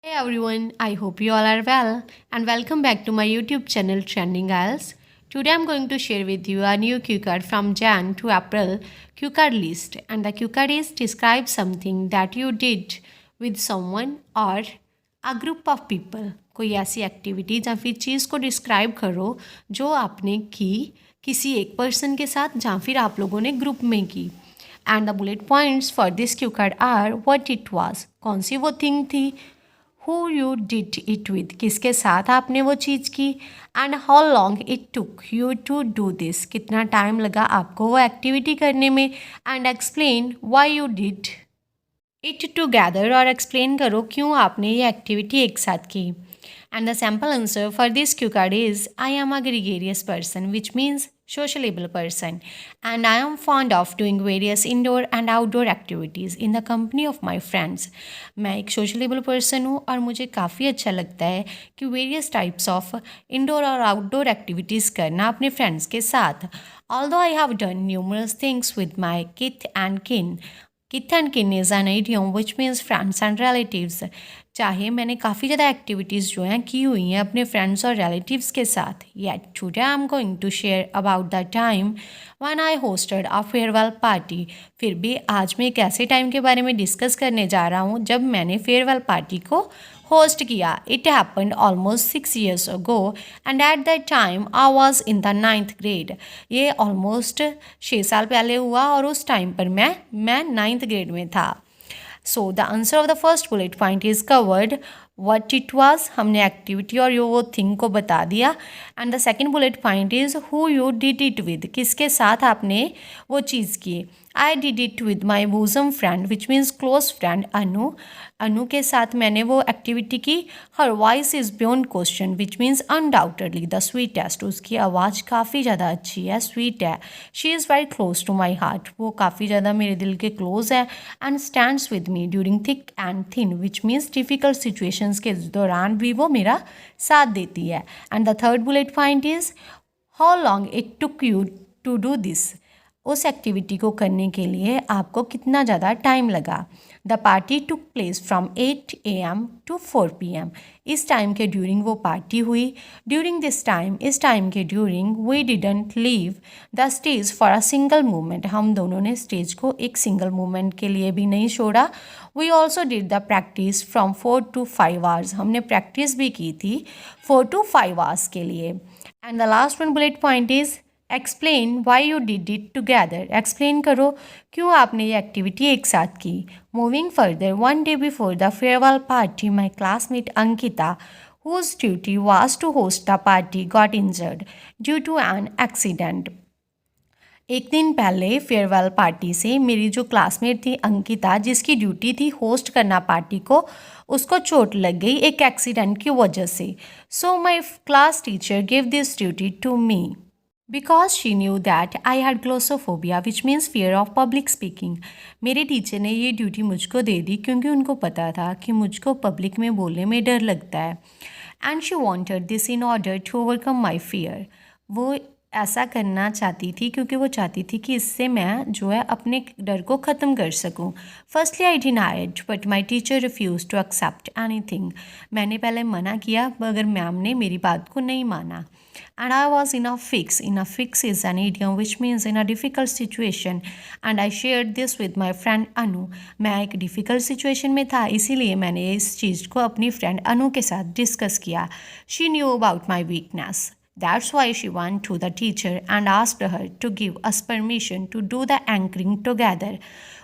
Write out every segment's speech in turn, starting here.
Hey everyone, I hope you all are well and welcome back to my YouTube channel Trending IELTS. Today I'm going to share with you a new cue card from Jan to April cue card list, and the cue card is describe something that you did with someone or a group of people. कोई ऐसी activity या फिर चीज़ को describe करो जो आपने की किसी एक पर्सन के साथ या फिर आप लोगों ने ग्रुप में की. And the bullet points for this cue card are what it was, कौन सी वो थिंग थी, who you did it with, किसके साथ आपने वो चीज़ की, and how long it took you to do this, कितना टाइम लगा आपको वो एक्टिविटी करने में, and explain why you did it together, और एक्सप्लेन करो क्यों आपने ये एक्टिविटी एक साथ की. And the sample answer for this cue card is I am a gregarious person, which means sociable person, and I am fond of doing various indoor and outdoor activities in the company of my friends. मैं एक sociable person हूँ और मुझे काफ़ी अच्छा लगता है कि various types of indoor और outdoor activities करना अपने friends के साथ. Although I have done numerous things with my kith and kin, kith and kin is an idiom which means friends and relatives. चाहे मैंने काफ़ी ज़्यादा एक्टिविटीज़ जो हैं की हुई हैं अपने फ्रेंड्स और रिलेटिव्स के साथ, yet today I am going to share about the time when I hosted a farewell party. फिर भी आज मैं एक ऐसे टाइम के बारे में डिस्कस करने जा रहा हूँ जब मैंने फेयरवेल पार्टी को होस्ट किया. It happened almost 6 years ago and at that time I was in the 9th grade. ये ऑलमोस्ट 6 साल पहले हुआ और उस टाइम पर मैं 9th grade में था. So the answer of the first bullet point is covered. What it was, हमने एक्टिविटी और वो थिंग को बता दिया. And the second bullet point is who you did it with, किसके साथ आपने वो चीज़ की. I did it with my bosom friend which means close friend Anu. Anu के साथ मैंने वो एक्टिविटी की. Her voice is beyond question which means undoubtedly the sweetest. उसकी आवाज़ काफ़ी ज़्यादा अच्छी है, स्वीट है. She is very close to my heart, वो काफ़ी ज़्यादा मेरे दिल के क्लोज है. And stands with me during thick and thin which means difficult situations के दौरान भी वो मेरा साथ देती है. And the third bullet point is how long it took you to do this, उस एक्टिविटी को करने के लिए आपको कितना ज़्यादा टाइम लगा. The party took place from 8 AM to 4 PM. इस टाइम के ड्यूरिंग वो पार्टी हुई. ड्यूरिंग दिस टाइम, इस टाइम के during we didn't leave the stage for a single moment. हम दोनों ने स्टेज को एक सिंगल मोमेंट के लिए भी नहीं छोड़ा. We also did the practice from 4 to 5 hours. हमने प्रैक्टिस भी की थी 4 to 5 hours के लिए. And the last one bullet point is explain why you did it together. Explain करो क्यों आपने ये एक्टिविटी एक साथ की. Moving further, one day before the farewell party my classmate Ankita, whose duty was to host the party, got injured due to an accident. एक दिन पहले फेयरवेल पार्टी से मेरी जो क्लासमेट थी अंकिता, जिसकी ड्यूटी थी होस्ट करना पार्टी को, उसको चोट लग गई एक एक्सीडेंट की वजह से. So my class teacher give this duty to me because she knew that I had glossophobia which means fear of public speaking. मेरे टीचर ने ये ड्यूटी मुझको दे दी क्योंकि उनको पता था कि मुझको पब्लिक में बोलने में डर लगता है. And she wanted this in order to overcome my fear. वो ऐसा करना चाहती थी क्योंकि वो चाहती थी कि इससे मैं जो है अपने डर को ख़त्म कर सकूं. Firstly I denied but my teacher refuse to accept anything. मैंने पहले मना किया मगर मैम ने मेरी बात को नहीं माना. And I was in a fix. In a fix is an idiom which means in a difficult situation. And I shared this with my friend Anu. मैं एक difficult situation में था, इसीलिए मैंने इस चीज़ को अपनी friend अनु के साथ डिस्कस किया. She knew about my weakness. That's why she went to the teacher and asked her to give us permission to do the anchoring together.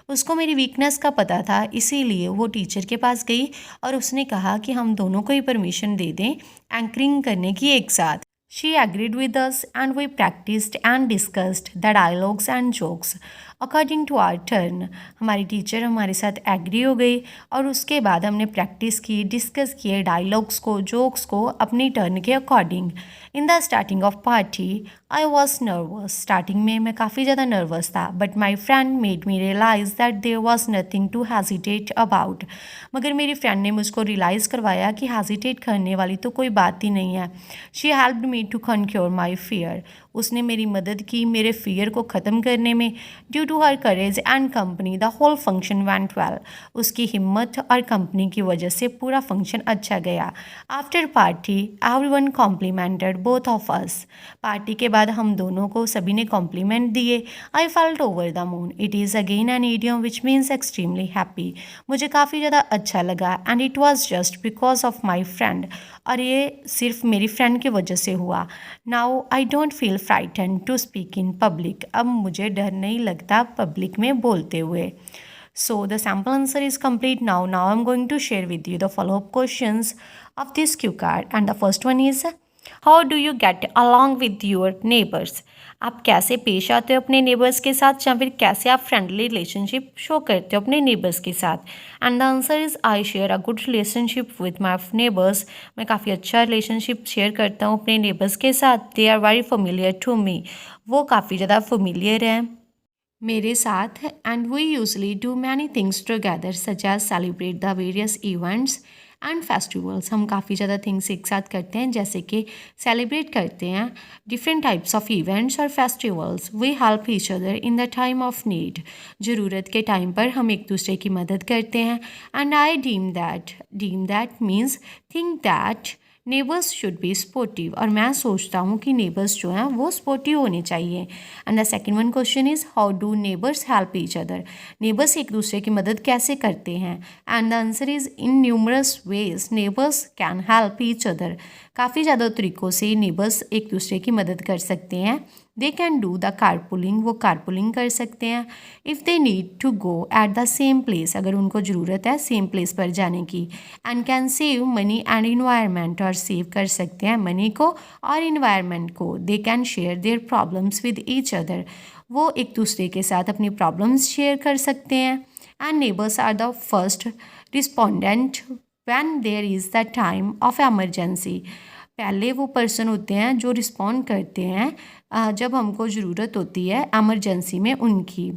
उसको मेरी वीकनेस का पता था, इसीलिए वो टीचर के पास गई और उसने कहा कि हम दोनों को ही परमिशन दे दें एंकरिंग करने की एक साथ. She agreed with us and we practiced and discussed the dialogues and jokes according to our turn. हमारी टीचर हमारे साथ एग्री हो गई और उसके बाद हमने प्रैक्टिस की, डिस्कस किए डायलॉग्स को, जोक्स को अपनी टर्न के according. In the starting of party I was nervous. Starting में मैं काफ़ी ज़्यादा नर्वस था but my friend made me realize that there was nothing to hesitate about. मगर मेरी फ्रेंड ने मुझको रियलाइज़ करवाया कि हेजिटेट करने वाली तो कोई बात ही नहीं है. She helped me to conquer my fear. उसने मेरी मदद की मेरे फियर को ख़त्म करने में। Due to her courage and company the whole function went well. उसकी हिम्मत और कंपनी की वजह से पूरा फंक्शन अच्छा गया। After party everyone complimented both of us. Party के बाद हम दोनों को सभी ने कॉम्प्लीमेंट दिए। I felt over the moon. It is again an idiom which means extremely happy. मुझे काफ़ी ज़्यादा अच्छा लगा and it was just because of my friend. और ये सिर्फ मेरी फ्रेंड की वजह से हुआ। Now I don't feel frighten to speak in public. अब मुझे डर नहीं लगता पब्लिक में बोलते हुए। So the sample answer is complete now. Now I'm going to share with you the follow-up questions of this cue card. And the first one is, how do you get along with your neighbors? आप कैसे पेश आते हो अपने neighbours के साथ, या फिर कैसे आप फ्रेंडली रिलेशनशिप शो करते हो अपने नेबर्स के साथ? And the answer is, I share a good relationship with my neighbours. मैं काफ़ी अच्छा रिलेशनशिप शेयर करता हूँ अपने नेबर्स के साथ। They are very familiar to me. वो काफ़ी ज़्यादा फेमिलियर हैं मेरे साथ। And we usually do many things together such as celebrate the various events and festivals. हम काफ़ी ज़्यादा थिंग्स एक साथ करते हैं, जैसे कि सेलिब्रेट करते हैं डिफरेंट टाइप्स ऑफ इवेंट्स और festivals. We help each other in the time of need. ज़रूरत के टाइम पर हम एक दूसरे की मदद करते हैं। And I deem that means think that neighbours should be sportive. और मैं सोचता हूँ कि नेबर्स जो हैं वो स्पोर्टिव होने चाहिए। And the second one question is, how do neighbours help each other? Neighbours एक दूसरे की मदद कैसे करते हैं? And the answer is, in numerous ways neighbours can help each other. काफ़ी ज़्यादा तरीक़ों से नेबर्स एक दूसरे की मदद कर सकते हैं। They can do the carpooling. वो कारपूलिंग कर सकते हैं। If they need to go at the same place. अगर उनको ज़रूरत है सेम प्लेस पर जाने की। And can save money and environment. और सेव कर सकते हैं मनी को और इन्वायरमेंट को। They can share their problems with each other. वो एक दूसरे के साथ अपनी प्रॉब्लम्स शेयर कर सकते हैं। And neighbours are the first respondent when there is the time of emergency. पहले वो पर्सन होते हैं जो रिस्पॉन्ड करते हैं जब हमको ज़रूरत होती है एमरजेंसी में उनकी।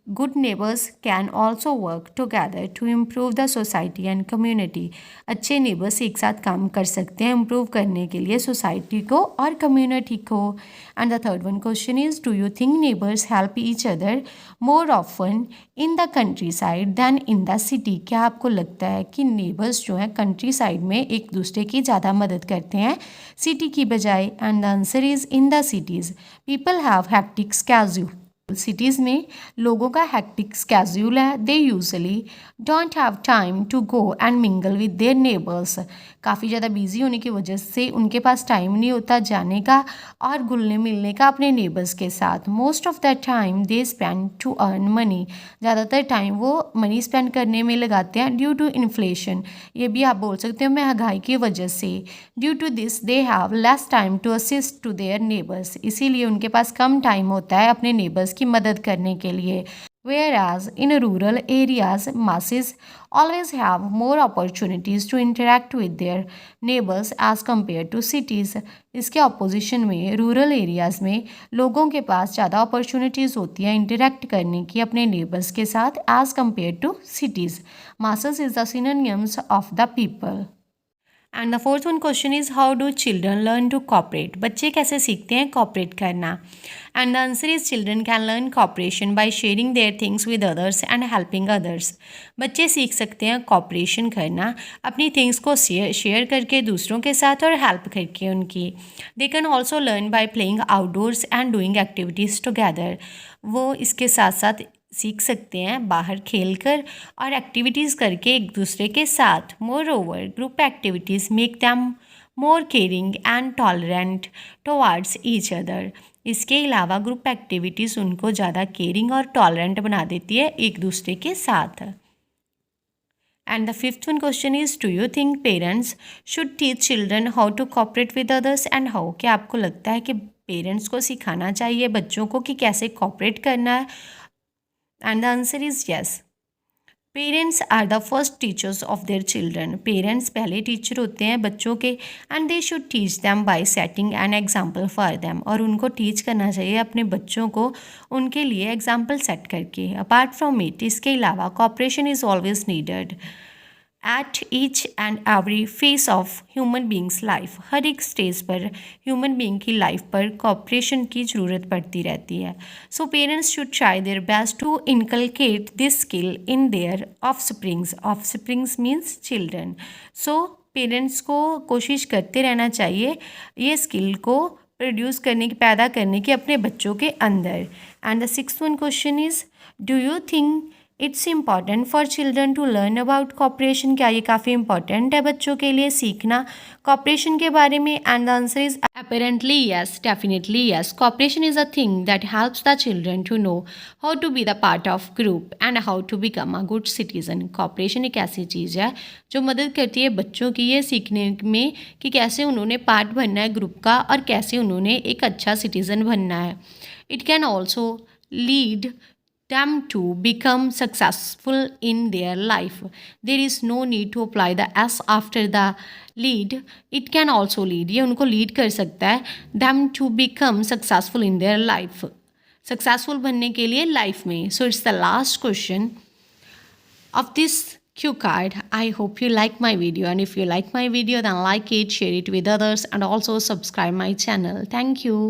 Good neighbours can also work together to improve the society and community. अच्छे नेबर्स एक साथ काम कर सकते हैं इम्प्रूव करने के लिए सोसाइटी को और कम्युनिटी को। And the third one question is, do you think neighbours help each other more often in the countryside than in the city? क्या आपको लगता है कि नेबर्स जो हैं कंट्री साइड में एक दूसरे की ज़्यादा मदद करते हैं सिटी की बजाय? And the answer is, in the cities people have hectic schedule. Cities में लोगों का हैक्टिक स्केड्यूल है। They usually don't have time to go and mingle with their neighbours. काफ़ी ज़्यादा बिजी होने की वजह से उनके पास टाइम नहीं होता जाने का और घुलने मिलने का अपने नेबर्स के साथ। Most of the time they spend to earn money. ज़्यादातर टाइम वो मनी स्पेंड करने में लगाते हैं ड्यू टू इन्फ्लेशन। ये भी आप बोल सकते हो महंगाई की वजह से। Due to this they have less time to assist to their neighbours. इसीलिए उनके पास कम टाइम होता है अपने नेबर्स की मदद करने के लिए। Whereas in rural areas, masses always have more opportunities to interact with their neighbors as compared to cities. इसके ऑपोजिशन में रूरल एरियाज़ में लोगों के पास ज़्यादा अपॉर्चुनिटीज़ होती हैं इंटरेक्ट करने की अपने नेबर्स के साथ as compared to cities. Masses is the synonyms of the people. And the fourth one question is, how do children learn to cooperate? बच्चे कैसे सीखते हैं कॉपरेट करना? And the answer is, children can learn cooperation by sharing their things with others and helping others. बच्चे सीख सकते हैं corporation करना अपनी थिंग्स को शेयर करके दूसरों के साथ और हेल्प करके उनकी। They can also learn by playing outdoors and doing activities together. वो इसके साथ साथ सीख सकते हैं बाहर खेलकर और एक्टिविटीज़ करके एक दूसरे के साथ। More over group activities make them more caring and tolerant towards each other. इसके अलावा ग्रुप एक्टिविटीज़ उनको ज़्यादा केयरिंग और टॉलरेंट बना देती है एक दूसरे के साथ। And the fifth one question is, do you think parents should teach children how to cooperate with others and how? क्या आपको लगता है कि पेरेंट्स को सिखाना चाहिए बच्चों को कि कैसे कॉपरेट करना है? And the answer is yes. Parents are the first teachers of their children. Parents पहले टीचर होते हैं बच्चों के and they should teach them by setting an example for them. और उनको टीच करना चाहिए अपने बच्चों को उनके लिए एग्जाम्पल सेट करके। Apart from it, इसके अलावा cooperation is always needed. At each and every phase of human beings life, हर एक स्टेज पर ह्यूमन बींग की लाइफ पर कॉपरेशन की ज़रूरत पड़ती रहती है. So parents should try their best to inculcate this skill in their offsprings. Offsprings means children. So parents को कोशिश करते रहना चाहिए ये स्किल को प्रोड्यूस करने की, पैदा करने की अपने बच्चों के अंदर. And the sixth one question is, do you think it's important for children to learn about cooperation? क्या ये काफ़ी इंपॉर्टेंट है बच्चों के लिए सीखना कॉपरेशन के बारे में? And the answer is apparently yes, definitely yes. Cooperation is a thing that helps the children to know how to be the part of group and how to become a good citizen. Cooperation एक ऐसी चीज़ है जो मदद करती है बच्चों की ये सीखने में कि कैसे उन्होंने पार्ट बनना है ग्रुप का और कैसे उन्होंने एक अच्छा सिटीज़न बनना है. It can also lead them to become successful in their life. There is no need to apply the s after the lead. It can also lead, ये उनको lead कर सकता है them to become successful in their life, successful बनने के लिए life में. So it's the last question of this cue card. I hope you like my video, and if you like my video then like it, share it with others, and also subscribe my channel. Thank you.